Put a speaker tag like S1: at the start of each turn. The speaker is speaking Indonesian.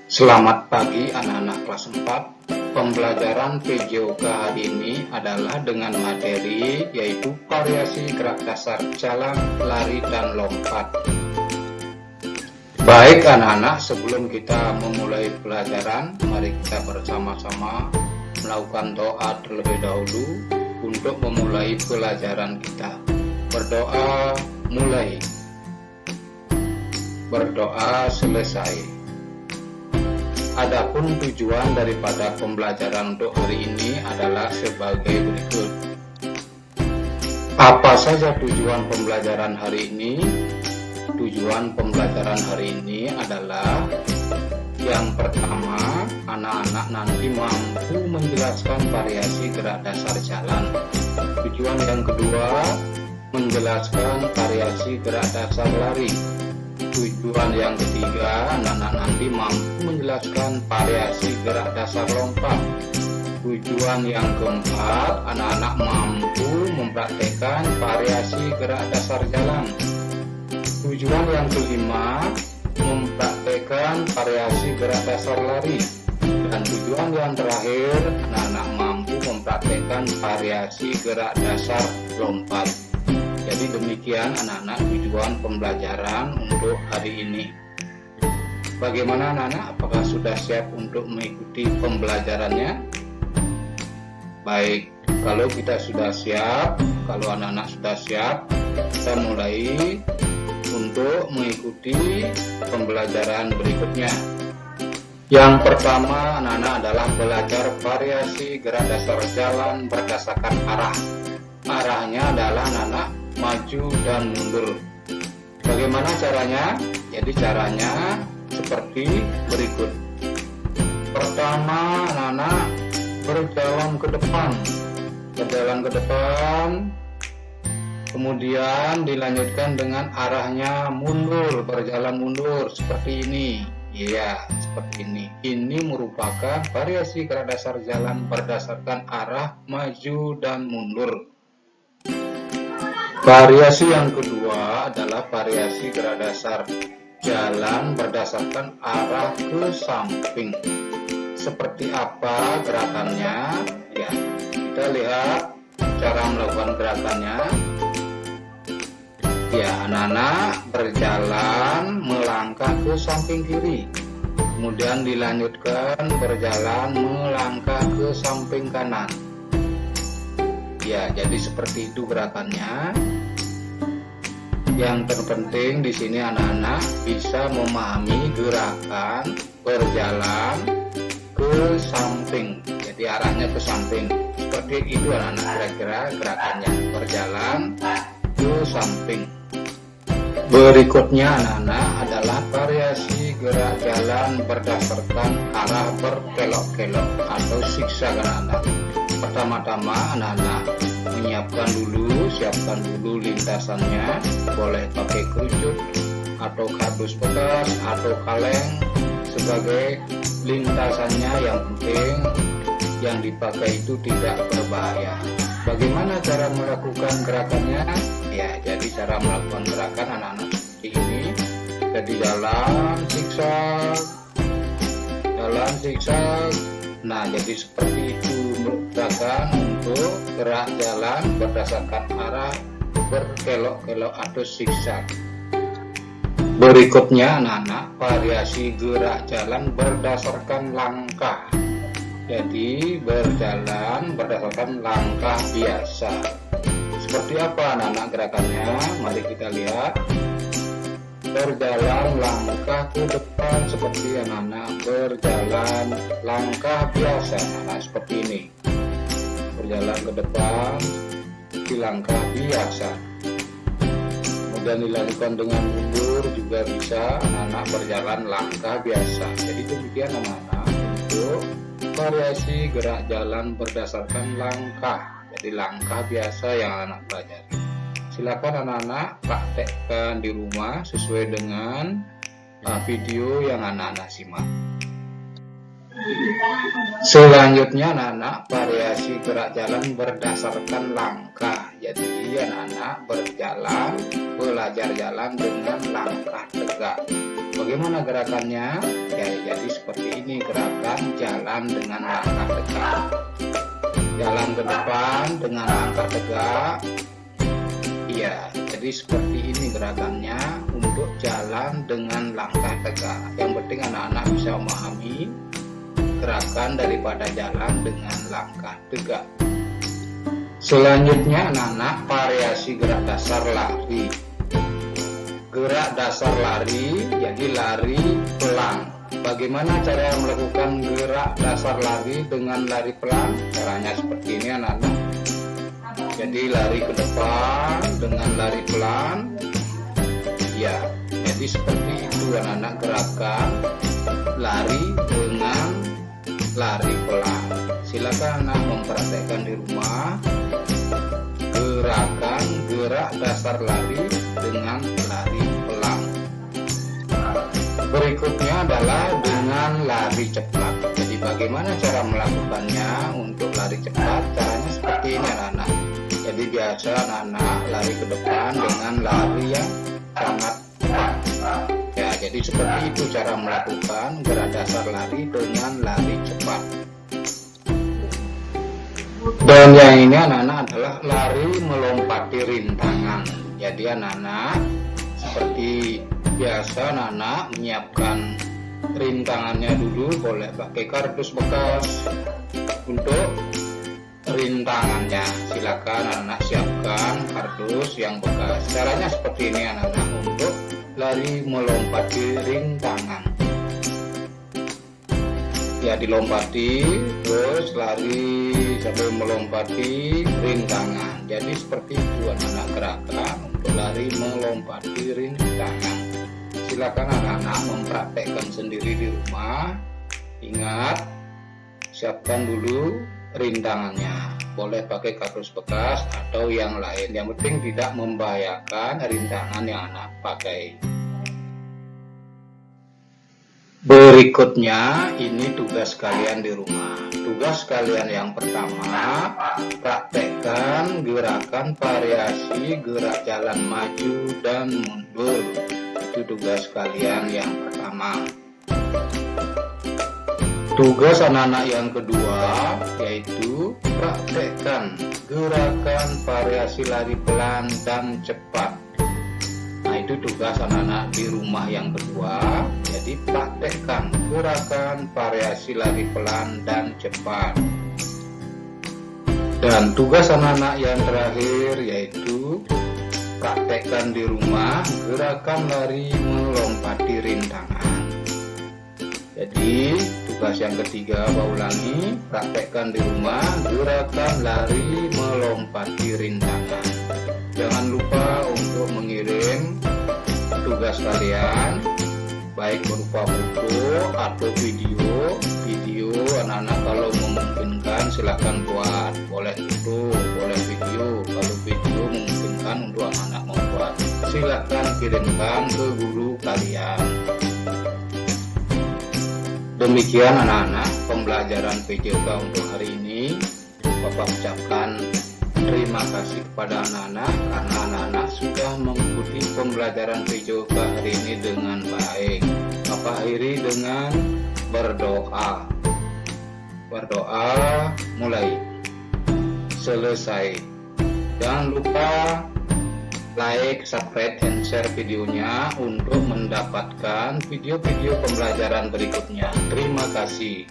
S1: Selamat pagi anak-anak kelas 4. Pembelajaran PJOK hari ini adalah dengan materi yaitu variasi gerak dasar jalan, lari, dan lompat. Baik anak-anak, sebelum kita memulai pelajaran, mari kita bersama-sama melakukan doa terlebih dahulu untuk memulai pelajaran kita. Berdoa mulai, berdoa selesai. Adapun tujuan daripada pembelajaran untuk hari ini adalah sebagai berikut. Apa saja tujuan pembelajaran hari ini? Tujuan pembelajaran hari ini adalah yang pertama, anak-anak nanti mampu menjelaskan variasi gerak dasar jalan. Tujuan yang kedua, menjelaskan variasi gerak dasar lari. Tujuan yang ketiga, anak-anak nanti mampu menjelaskan variasi gerak dasar lompat. Tujuan yang keempat, anak-anak mampu mempraktekkan variasi gerak dasar jalan. Tujuan yang kelima, mempraktekkan variasi gerak dasar lari. Dan tujuan yang terakhir, anak-anak mampu mempraktekkan variasi gerak dasar lompat. Jadi demikian anak-anak tujuan pembelajaran untuk hari ini. Bagaimana anak-anak? Apakah sudah siap untuk mengikuti pembelajarannya? Baik, kalau kita sudah siap, kalau anak-anak sudah siap, kita mulai untuk mengikuti pembelajaran berikutnya. Yang pertama anak-anak adalah belajar variasi gerak dasar jalan berdasarkan arah. Arahnya adalah anak-anak maju dan mundur. Bagaimana caranya? Jadi caranya seperti berikut. Pertama, anak-anak berjalan ke depan. Berjalan ke depan. Kemudian dilanjutkan dengan arahnya mundur, berjalan mundur seperti ini. Iya, seperti ini. Ini merupakan variasi gerak dasar jalan berdasarkan arah maju dan mundur. Variasi yang kedua adalah variasi gerak dasar jalan berdasarkan arah ke samping. Seperti apa gerakannya? Ya, kita lihat cara melakukan gerakannya. Ya, anak-anak berjalan melangkah ke samping kiri. Kemudian dilanjutkan berjalan melangkah ke samping kanan. Ya, jadi seperti itu gerakannya. Yang terpenting di sini anak-anak bisa memahami gerakan berjalan ke samping. Jadi arahnya ke samping. Seperti itu anak-anak kira-kira gerakannya. Berjalan ke samping. Berikutnya anak-anak adalah variasi gerak jalan berdasarkan arah berkelok-kelok atau zigzag anak-anak. Pertama-tama anak-anak siapkan dulu lintasannya, boleh pakai kerucut atau kardus bekas atau kaleng sebagai lintasannya. Yang penting yang dipakai itu tidak berbahaya. Bagaimana cara melakukan gerakannya? Ya, jadi cara melakukan gerakan anak-anak seperti ini. Jadi jalan zigzag. Nah, jadi seperti itu gerakan untuk gerak jalan berdasarkan arah berkelok-kelok atau zigzag. Berikutnya anak-anak variasi gerak jalan berdasarkan langkah. Jadi berjalan berdasarkan langkah biasa. Seperti apa anak-anak gerakannya? Mari kita lihat. Berjalan langkah ke depan seperti anak-anak berjalan langkah biasa. Nah, seperti ini. Berjalan ke depan di langkah biasa. Kemudian dilanjutkan dengan mundur juga bisa, anak-anak berjalan langkah biasa. Jadi demikian anak-anak untuk variasi gerak jalan berdasarkan langkah. Jadi langkah biasa yang anak pelajari. Silakan anak-anak praktekkan di rumah sesuai dengan video yang anak-anak simak. Selanjutnya anak-anak variasi gerak jalan berdasarkan langkah. Jadi anak-anak berjalan, belajar jalan dengan langkah tegak. Bagaimana gerakannya? Ya, jadi seperti ini gerakan jalan dengan langkah tegak. Jalan ke depan dengan langkah tegak. Iya, jadi seperti ini gerakannya untuk jalan dengan langkah tegak. Yang penting anak-anak bisa memahami gerakan daripada jalan dengan langkah tegak. Selanjutnya anak-anak variasi gerak dasar lari. Gerak dasar lari, jadi lari pelan. Bagaimana cara melakukan gerak dasar lari dengan lari pelan? Caranya seperti ini anak-anak. Jadi lari ke depan dengan lari pelan. Ya, jadi seperti itu anak-anak gerakan lari dengan lari pelan. Silakan anak mempraktekkan di rumah gerakan gerak dasar lari dengan lari pelan. Berikutnya adalah dengan lari cepat. Jadi bagaimana cara melakukannya untuk lari cepat? Caranya seperti ini anak-anak. Jadi biasa anak-anak lari ke depan dengan lari yang sangat cepat. Ya, jadi seperti itu cara melakukan gerak dasar lari dengan lari cepat. Dan yang ini anak-anak adalah lari melompati rintangan. Jadi anak-anak seperti biasa anak-anak menyiapkan rintangannya dulu, boleh pakai kardus bekas untuk rintangannya. Silakan anak-anak siapkan kardus yang bekas. Caranya seperti ini anak-anak untuk lari melompati rintangan. Ya, dilompati terus lari sambil melompati rintangan. Jadi seperti itu anak-anak gerakan untuk lari melompati rintangan. Silakan anak-anak mempraktekkan sendiri di rumah. Ingat, siapkan dulu rintangannya. Boleh pakai kardus bekas atau yang lain. Yang penting tidak membahayakan rintangan yang anak pakai. Berikutnya ini tugas kalian di rumah. Tugas kalian yang pertama, praktekkan gerakan variasi gerak jalan maju dan mundur. Itu tugas kalian yang pertama. Tugas anak-anak yang kedua yaitu praktekkan gerakan variasi lari pelan dan cepat. Nah, itu tugas anak-anak di rumah yang kedua. Jadi praktekkan gerakan variasi lari pelan dan cepat. Dan tugas anak-anak yang terakhir yaitu praktekkan di rumah gerakan lari melompati rintangan. Jadi tugas yang ketiga, saya ulangi, praktekkan di rumah gerakan lari melompati rintangan. Jangan lupa untuk mengirim tugas kalian, baik berupa foto atau video anak-anak kalau memungkinkan silahkan buat, boleh foto, boleh video. Kalau video memungkinkan untuk anak-anak membuat, silahkan kirimkan ke guru kalian. Demikian anak-anak pembelajaran PJK untuk hari ini. Bapak ucapkan terima kasih kepada anak-anak karena anak-anak sudah mengikuti pembelajaran PJK hari ini dengan baik. Bapak akhiri dengan berdoa. Berdoa mulai. Selesai. Jangan lupa like, subscribe, and share videonya untuk mendapatkan video-video pembelajaran berikutnya. Terima kasih.